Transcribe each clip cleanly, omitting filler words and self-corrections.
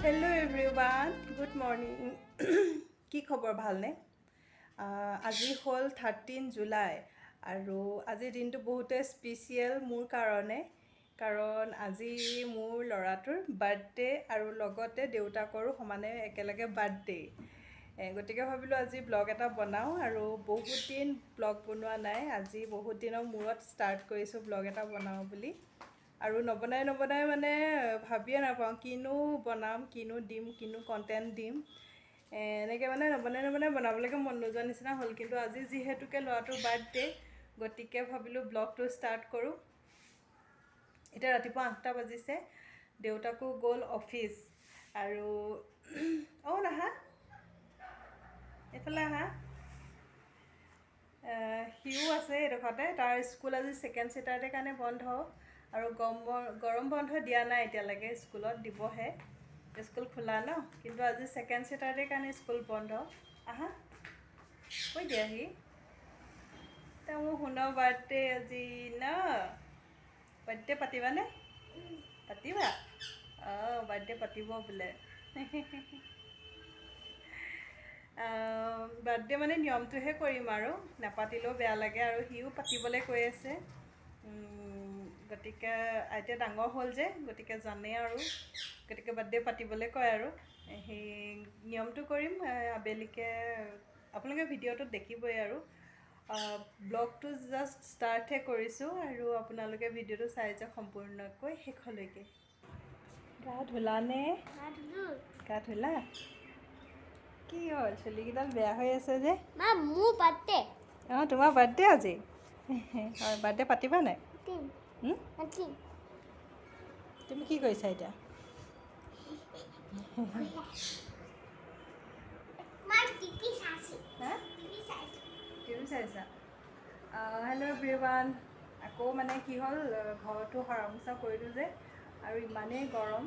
Hello everyone, good morning. কি খবৰ ভালনে? আজি হ'ল 13 জুলাই আৰু আজিৰ দিনটো বহুতে স্পেচিয়েল মোৰ কাৰণে কাৰণ আজি মোৰ ল'ৰাটোৰ বাৰ্থডে আৰু লগতে দেউতাকৰো সমানে একেলগে বাৰ্থডে। গতিকে ভাবিলোঁ আজি ব্লগ এটা বনাওঁ আৰু বহুত দিন ব্লগ বনোৱা নাই। আজি বহুত দিনৰ মূৰত ষ্টাৰ্ট কৰিছোঁ ব্লগ এটা বনাওঁ বুলি। আৰু নবনাই মানে ভাবিয়ে নাপাওঁ কিনো বনাম, কিনো দিম, কিনো কণ্টেণ্ট দিম। এনেকৈ মানে নবনাই বনাবলৈকে মন নোযোৱা নিচিনা হ'ল। কিন্তু আজি যিহেতুকে ল'ৰাটোৰ বাৰ্থডে, গতিকে ভাবিলোঁ ব্লগটো ষ্টাৰ্ট কৰোঁ। এতিয়া ৰাতিপুৱা 8টা বাজিছে, দেউতাকো গ'ল অফিচ আৰু নাহা এইফালে আহা। সিও আছে এইডোখৰতে। তাৰ স্কুল আজি ছেকেণ্ড ছেটাৰডে কাৰণে বন্ধ আৰু গৰম বন্ধ দিয়া নাই এতিয়ালৈকে, স্কুলত দিবহে। স্কুল খোলা ন, কিন্তু আজি ছেকেণ্ড ছেটাৰডে কাৰণে স্কুল বন্ধ। আহা কৈ দিয়াহি। তাৰ মোৰ শুনৰ বাৰ্থডে আজি ন, বাৰ্থডে পাতিবানে? পাতিবা? বাৰ্থডে পাতিব বোলে। বাৰ্থডে মানে নিয়মটোহে কৰিম আৰু, নাপাতিলেও বেয়া লাগে আৰু সিও পাতিবলৈ কৈ আছে। গতিকে আইতা ডাঙৰ হ'ল যে, গতিকে জানে আৰু, গতিকে বাৰ্থডে পাতিবলৈ কয় আৰু। সেই নিয়মটো কৰিম আবেলিকৈ। আপোনালোকে ভিডিঅ'টোত দেখিবই আৰু। ব্লগটো জাষ্ট ষ্টাৰ্টহে কৰিছোঁ আৰু আপোনালোকে ভিডিঅ'টো চাই যাওক সম্পূৰ্ণকৈ শেষলৈকে। গা ধুলানে? গা ধুলা? কি হ'ল চুলিকেইডাল বেয়া হৈ আছে যে? মোৰ বাৰ্থডে। তোমাৰ বাৰ্থডে আজি? হয়, বাৰ্থডে পাতিবা নাই? তুমি কি কৰিছা এতিয়া? টিভি চাইছা? Hello' everyone. আকৌ মানে কি হ'ল, ঘৰটো সৰা মোচা কৰিলোঁ যে আৰু ইমানেই গৰম,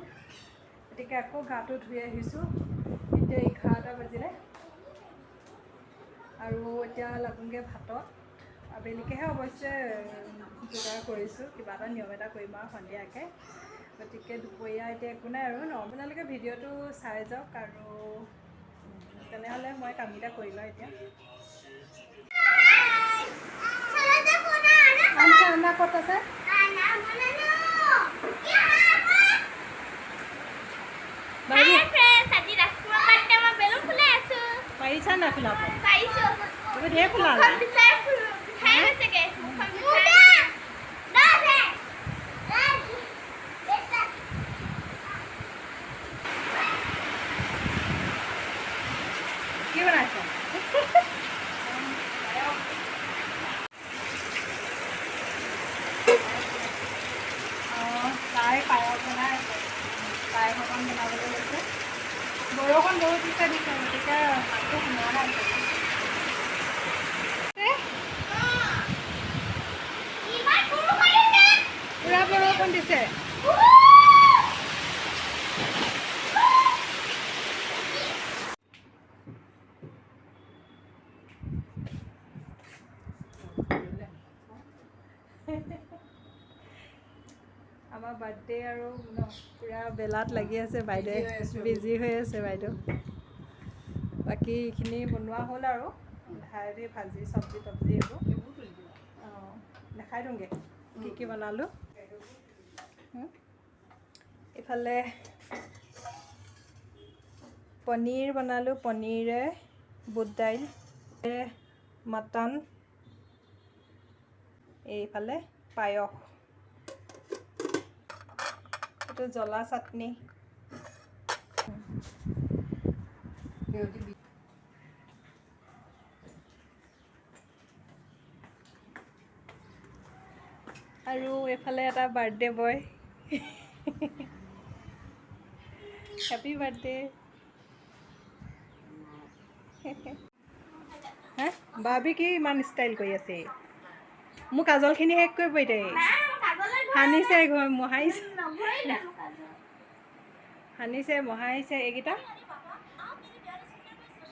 গতিকে আকৌ গাটো ধুই আহিছোঁ। এতিয়া 11টা বাজিলে আৰু এতিয়া লাগোংগৈ ভাতত। আবেলিকৈহে অৱশ্যে যোগাৰ কৰিছোঁ, কিবা এটা নিয়ম এটা কৰিম আৰু সন্ধিয়াকৈ। গতিকে দুপৰীয়া এতিয়া একো নাই আৰু আপোনালোকে ভিডিঅ'টো চাই যাওক আৰু তেনেহ'লে মই কামকেইটা কৰি লওঁ এতিয়া। আনা ক'ত আছে? পাৰিছা নাই খোলাব? তুমি ঢেৰ খোলালা। কি বনাইছা? তাই পায়স বনাই আছে। পায়স অকণ বনাবলৈ লৈছে। বৰষুণ বহুত দিছে, গতিকে মাতটো শুনা নাই। পুৰা বৰষুণ দিছে। আমাৰ বাৰ্থডে আৰু পুৰা বেলাত লাগি আছে বাইদেউ, বিজি হৈ আছে বাইদেউ। বাকী এইখিনি বনোৱা হ'ল আৰু ভাজি চব্জি তব্জি এইবোৰ। দেখাই দিওঁগৈ কি বনালোঁ। ইফালে পনীৰ বনালোঁ, পনীৰে বুট দাইল, মটন, এইফালে পায়স, এইটো জ্বলা চাটনি। আৰু এইফালে এটা বাৰ্থডে বয়। Happy birthday. হা ভাবি কি ইমান ষ্টাইল কৰি আছে? মোৰ কাজলখিনি শেষ কৰিব এতিয়া। সানিছে, মহাইছে এইকেইটা।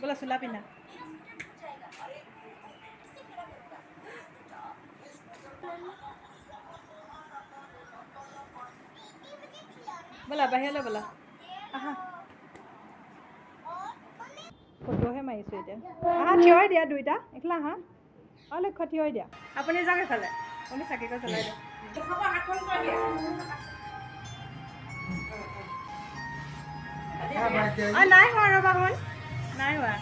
বোলা চোলা পিন্ধা। ব'লা বাহিৰলৈ ব'লা, আহা। ফটোহে মাৰিছোঁ এতিয়া আহা থিয় হৈ দিয়া দুইটা এইফালে আহা অঁ লক্ষ্য থিয় হৈ দিয়া আপুনি যাওক এইফালে আপুনি চাকিখন জ্বলাই দিয়ক অঁ নাই হোৱা ৰ'বা শুন নাই হোৱা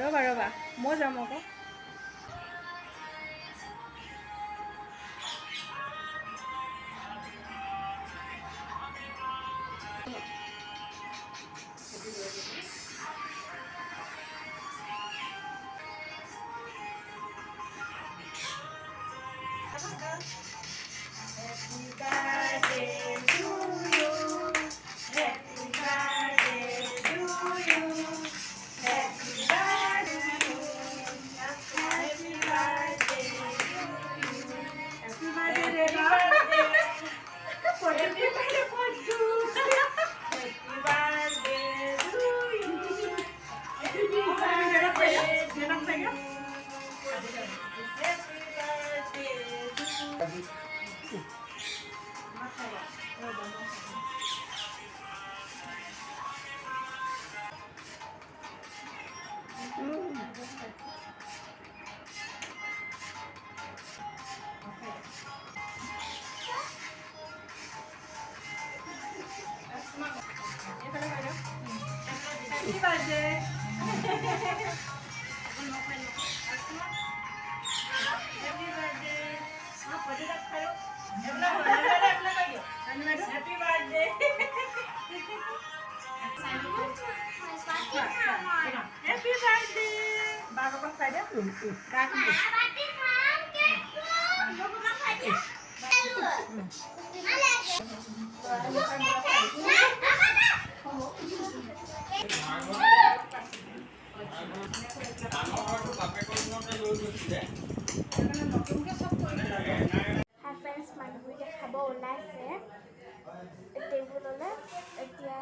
ৰ'বা ৰ'বা মই যাম আকৌ Happy birthday. Happy birthday. Happy birthday. Happy birthday. Bago pa pwede? Friends মানুহবোৰে খাব ওলাইছে টেবুললৈ এতিয়া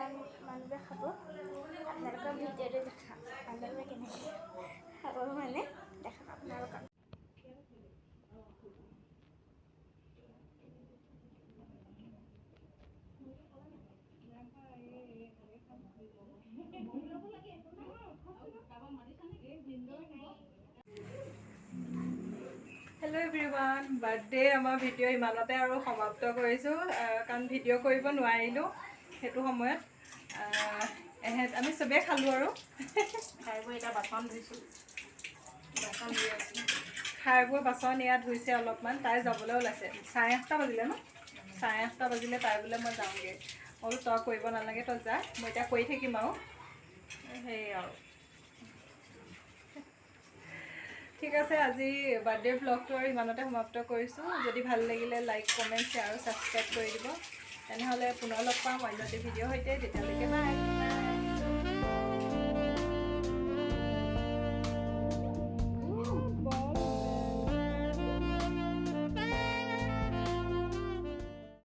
মানুহবোৰে খাব আপোনালোকৰ ভিডিঅ'টো দেখাম মানুহবোৰে কেনেকৈ খাব মানে দেখাম আপোনালোকক হেল্ল' এভৰিৱান বাৰ্থডে আমাৰ ভিডিঅ' ইমানতে আৰু সমাপ্ত কৰিছোঁ কাৰণ ভিডিঅ' কৰিব নোৱাৰিলোঁ সেইটো সময়ত আমি চবেই খালোঁ আৰু খাই বৈ এতিয়া বাচন ধুইছোঁ খাই বৈ বাচন ইয়াত ধুইছে অলপমান তাই যাবলৈ ওলাইছে 8:30 বাজিলে ন 8:30 বাজিলে তাই বোলে মই যাওঁগৈ মই বোলো তই কৰিব নালাগে তই যা মই এতিয়া কৰি থাকিম আৰু সেই আৰু ঠিক আছে আজি বাৰ্থডে ব্লগটো আৰু ইমানতে সমাপ্ত কৰিছোঁ যদি ভাল লাগিলে লাইক কমেণ্ট শ্বেয়াৰ আৰু ছাবস্ক্ৰাইব কৰি দিব তেনেহ'লে পুনৰ লগ পাম অন্য এটা ভিডিঅ'ৰ সৈতে তেতিয়ালৈকে বাই